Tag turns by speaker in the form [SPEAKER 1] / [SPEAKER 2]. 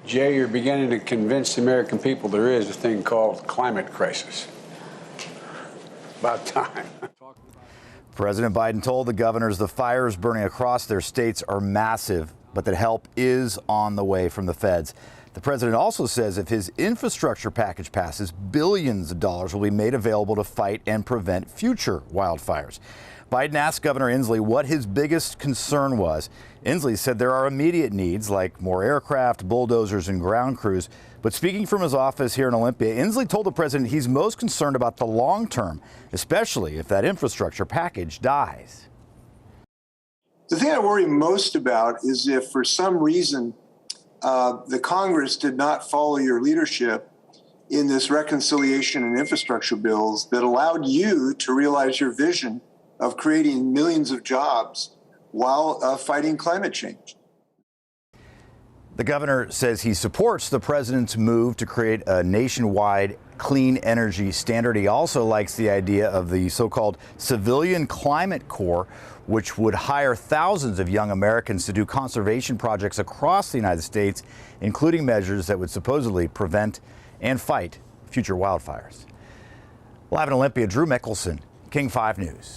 [SPEAKER 1] Jay, you're beginning to convince the American people there is a thing called climate crisis. About time.
[SPEAKER 2] President Biden told the governors the fires burning across their states are massive, but that help is on the way from the feds. The president also says if his infrastructure package passes, billions of dollars will be made available to fight and prevent future wildfires. Biden asked Governor Inslee what his biggest concern was. Inslee said there are immediate needs like more aircraft, bulldozers, and ground crews. But speaking from his office here in Olympia, Inslee told the president he's most concerned about the long term, especially if that infrastructure package dies.
[SPEAKER 3] The thing I worry most about is if for some reason the Congress did not follow your leadership in this reconciliation and infrastructure bills that allowed you to realize your vision of creating millions of jobs while fighting climate change.
[SPEAKER 2] The governor says he supports the president's move to create a nationwide clean energy standard. He also likes the idea of the so-called Civilian Climate Corps, which would hire thousands of young Americans to do conservation projects across the United States, including measures that would supposedly prevent and fight future wildfires. Live in Olympia, Drew Mickelson, King 5 News.